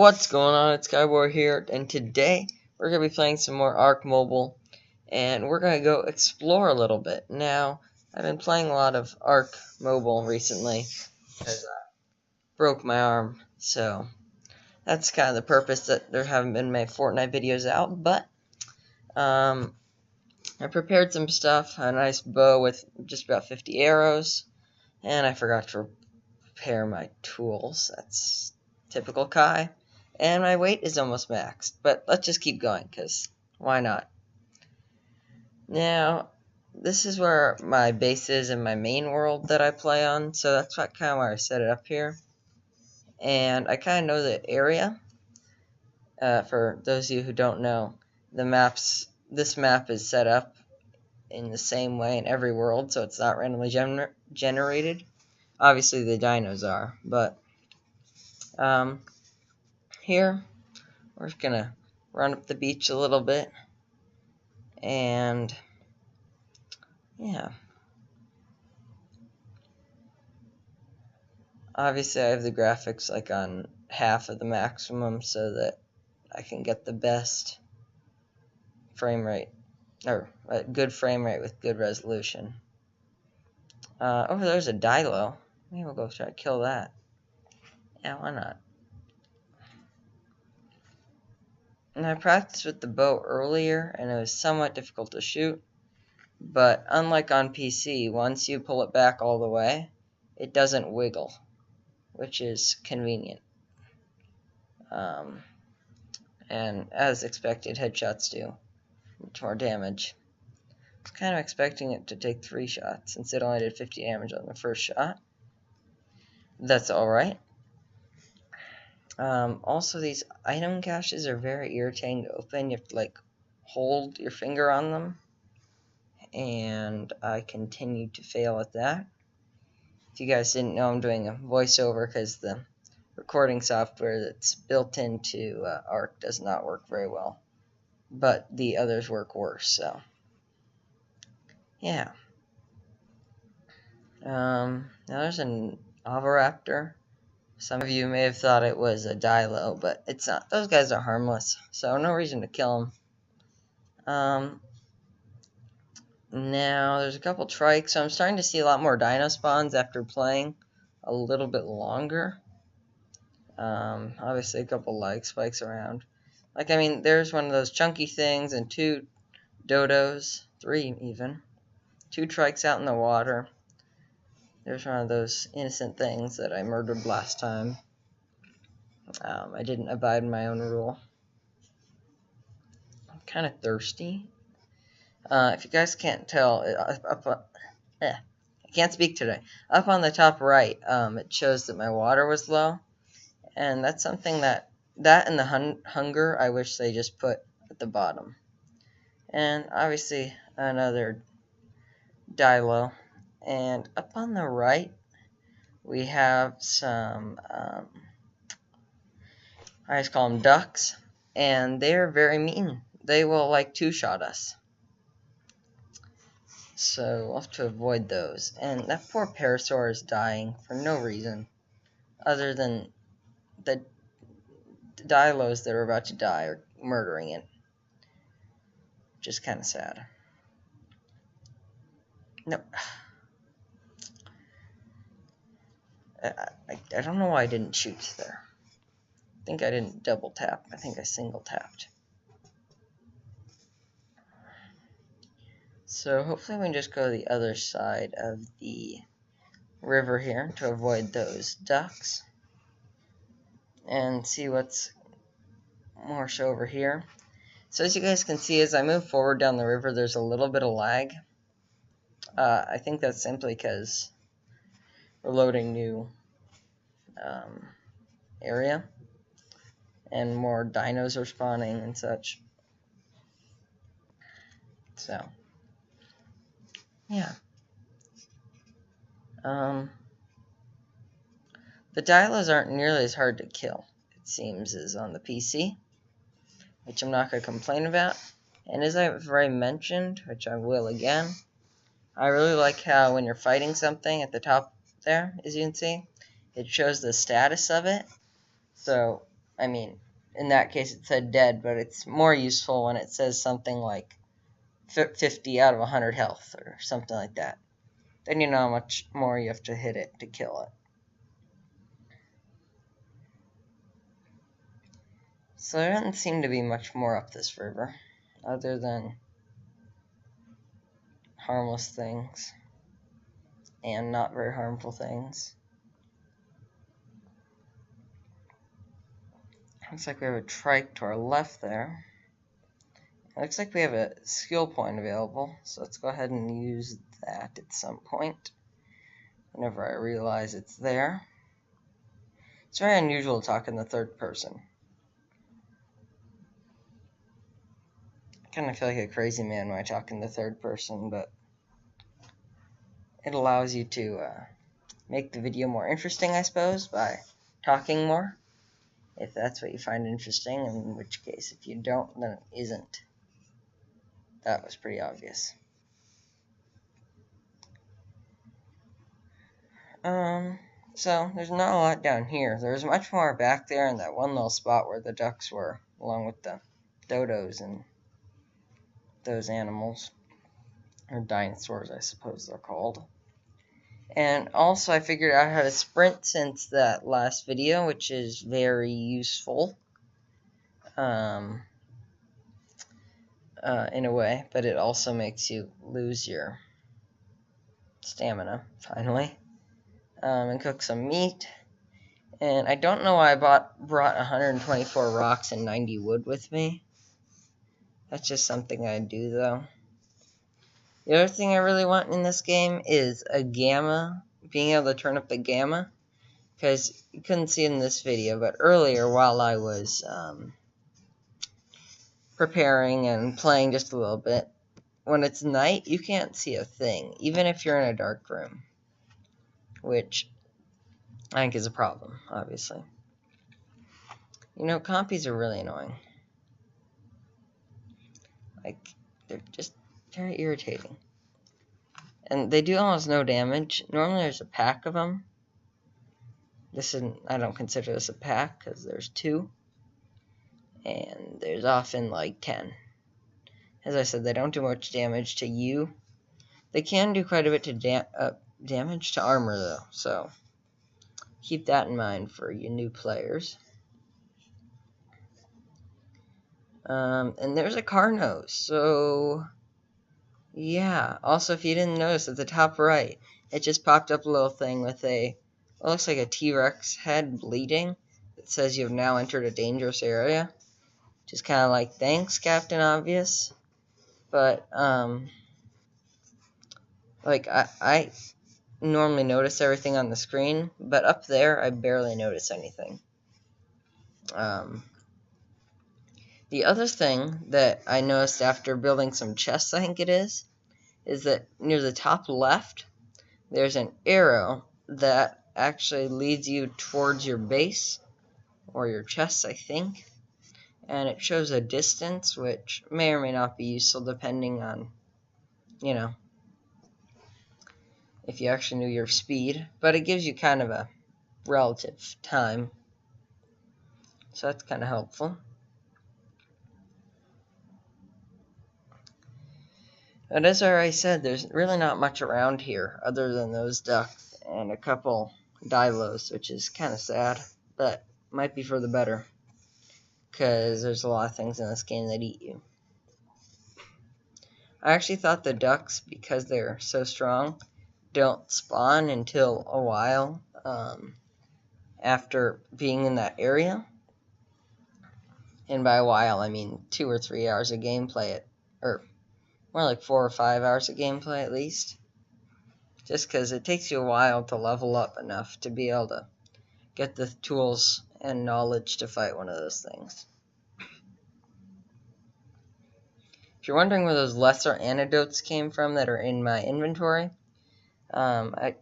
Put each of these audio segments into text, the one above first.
What's going on? It's Skyboy here, and today we're going to be playing some more ARK Mobile, and we're going to go explore a little bit. Now, I've been playing a lot of ARK Mobile recently, because I broke my arm, so that's kind of the purpose that there haven't been my Fortnite videos out, but I prepared some stuff, a nice bow with just about 50 arrows, and I forgot to prepare my tools. That's typical Kai. And my weight is almost maxed, but let's just keep going, because why not? Now, this is where my base is in my main world that I play on, so that's kind of why I set it up here. And I kind of know the area. For those of you who don't know, this map is set up in the same way in every world, so it's not randomly generated. Obviously, the dinos are, but here, we're just going to run up the beach a little bit, and yeah. Obviously, I have the graphics like on half of the maximum so that I can get the best frame rate, or a good frame rate with good resolution. Over there's a Dilo. Maybe we'll go try to kill that. Yeah, why not? And I practiced with the bow earlier, and it was somewhat difficult to shoot. But unlike on PC, once you pull it back all the way, it doesn't wiggle, which is convenient. And as expected, headshots do much more damage. I was kind of expecting it to take 3 shots, since it only did 50 damage on the first shot. That's alright. Also, these item caches are very irritating to open. You have to, like, hold your finger on them. And I continue to fail at that. If you guys didn't know, I'm doing a voiceover because the recording software that's built into ARK does not work very well. But the others work worse, so yeah. Now there's an Oviraptor. Some of you may have thought it was a Dilo, but it's not. Those guys are harmless, so no reason to kill them. Now, there's a couple trikes, so I'm starting to see a lot more dino spawns after playing a little bit longer. Obviously, a couple lag spikes around. Like, I mean, there's one of those chunky things and 2 dodos, 3 even. 2 trikes out in the water. There's one of those innocent things that I murdered last time. I didn't abide by my own rule. I'm kind of thirsty. If you guys can't tell, I can't speak today. Up on the top right, it shows that my water was low. And that's something that and the hunger, I wish they just put at the bottom. And obviously, another Dilo. And up on the right, we have some, I just call them ducks, and they're very mean. They will, like, 2-shot us. So, we'll have to avoid those. And that poor Parasaur is dying for no reason, other than the Dilos that are about to die are murdering it. Which is kind of sad. Nope. I don't know why I didn't shoot there. I think I didn't double tap. I think I single tapped. So hopefully we can just go to the other side of the river here to avoid those ducks. And see what's more so over here. So as you guys can see, as I move forward down the river, there's a little bit of lag. I think that's simply because we're loading new area, and more dinos are spawning and such. So, yeah. The Dilos aren't nearly as hard to kill, it seems, as on the PC, which I'm not going to complain about. And as I've already mentioned, which I will again, I really like how when you're fighting something at the top there, as you can see, it shows the status of it. So I mean, in that case it said dead, but it's more useful when it says something like 50 out of 100 health or something like that. Then you know how much more you have to hit it to kill it. So there doesn't seem to be much more up this river, other than harmless things and not very harmful things. Looks like we have a trike to our left there. It looks like we have a skill point available, so let's go ahead and use that at some point whenever I realize it's there. It's very unusual to talk in the third person. I kind of feel like a crazy man when I talk in the third person, but it allows you to make the video more interesting, I suppose, by talking more, if that's what you find interesting, in which case, if you don't, then it isn't. That was pretty obvious. So there's not a lot down here. There's much more back there in that one little spot where the ducks were, along with the dodos and those animals, or dinosaurs, I suppose they're called. And also I figured out how to sprint since that last video, which is very useful in a way, but it also makes you lose your stamina, finally. And cook some meat. And I don't know why I brought 124 rocks and 90 wood with me. That's just something I do, though. The other thing I really want in this game is a gamma, being able to turn up the gamma, because you couldn't see it in this video, but earlier while I was preparing and playing just a little bit, when it's night, you can't see a thing, even if you're in a dark room, which I think is a problem, obviously. You know, compies are really annoying. Like, they're just very irritating. And they do almost no damage. Normally there's a pack of them. I don't consider this a pack, because there's 2. And there's often like 10. As I said, they don't do much damage to you. They can do quite a bit to damage to armor, though. So keep that in mind for you new players. And there's a car nose, so yeah. Also, if you didn't notice, at the top right, it just popped up a little thing with what looks like a T-Rex head bleeding. It says you have now entered a dangerous area. Just kind of like, thanks, Captain Obvious. But, like, I normally notice everything on the screen, but up there, I barely notice anything. The other thing that I noticed after building some chests, I think it is that near the top left, there's an arrow that actually leads you towards your base, or your chests, I think. And it shows a distance, which may or may not be useful depending on, you know, if you actually knew your speed. But it gives you kind of a relative time. So that's kind of helpful. But as I already said, there's really not much around here other than those ducks and a couple dilos, which is kind of sad, but might be for the better, because there's a lot of things in this game that eat you. I actually thought the ducks, because they're so strong, don't spawn until a while after being in that area. And by a while, I mean 2 or 3 hours of gameplay, or more like 4 or 5 hours of gameplay at least. Just because it takes you a while to level up enough to be able to get the tools and knowledge to fight one of those things. If you're wondering where those lesser antidotes came from that are in my inventory, I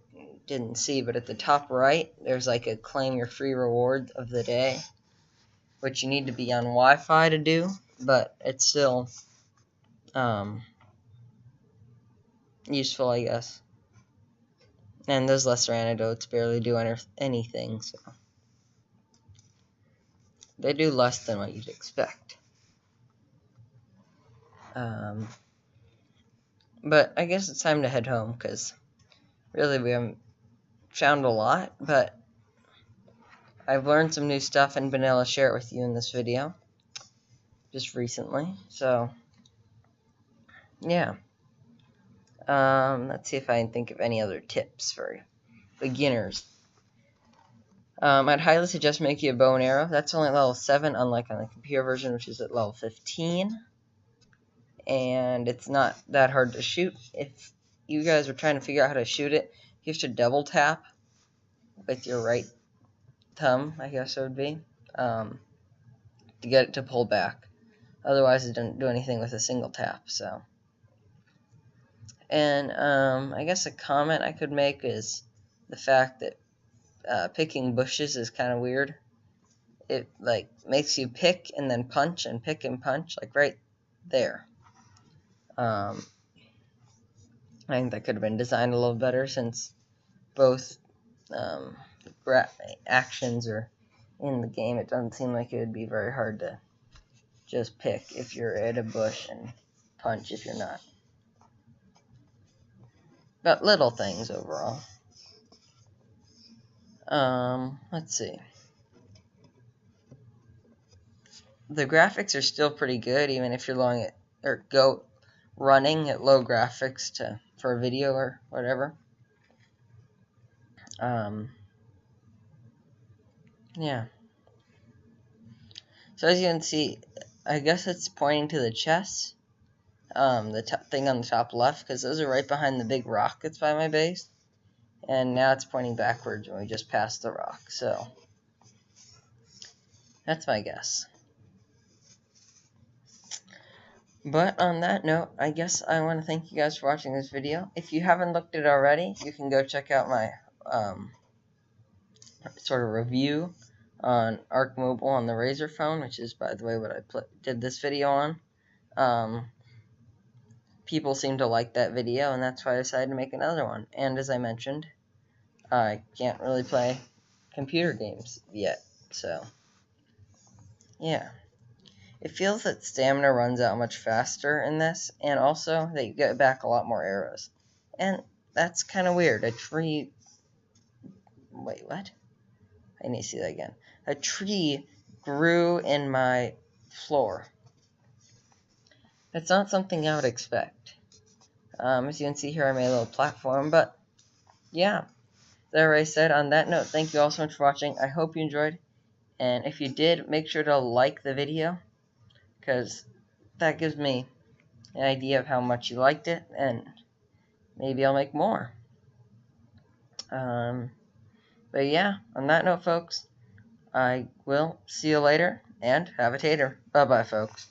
didn't see, but at the top right, there's like a claim your free reward of the day, which you need to be on Wi-Fi to do, but it's still useful, I guess. And those lesser antidotes barely do anything, so. they do less than what you'd expect. But I guess it's time to head home, because really we haven't found a lot, but I've learned some new stuff and been able to share it with you in this video just recently. So yeah, let's see if I can think of any other tips for beginners. I'd highly suggest making a bow and arrow. That's only at level 7, unlike on the computer version, which is at level 15. And it's not that hard to shoot. If you guys are trying to figure out how to shoot it, you have to double tap with your right thumb, I guess it would be, to get it to pull back. Otherwise, it doesn't do anything with a single tap. So, and I guess a comment I could make is the fact that picking bushes is kind of weird. It like makes you pick and then punch and pick and punch, like right there. I think that could have been designed a little better, since both actions are in the game. It doesn't seem like it would be very hard to just pick if you're at a bush and punch if you're not. But little things overall. Let's see. The graphics are still pretty good, even if you're running at low graphics for a video or whatever. Yeah. So as you can see, I guess it's pointing to the chest, the thing on the top left, because those are right behind the big rock that's by my base. And now it's pointing backwards when we just passed the rock. So that's my guess. But on that note, I guess I want to thank you guys for watching this video. If you haven't looked at it already, you can go check out my sort of review on ARK Mobile on the Razer Phone, which is, by the way, what I did this video on. People seem to like that video, and that's why I decided to make another one. And as I mentioned, I can't really play computer games yet, so yeah. It feels that stamina runs out much faster in this, and also that you get back a lot more arrows. And that's kind of weird. A tree... Wait, what? I need to see that again. A tree grew in my floor. That's not something I would expect. As you can see here, I made a little platform, but yeah. As I already said, on that note, thank you all so much for watching. I hope you enjoyed, and if you did, make sure to like the video, because that gives me an idea of how much you liked it, and maybe I'll make more. But yeah, on that note, folks, I will see you later, and have a tater. Bye-bye, folks.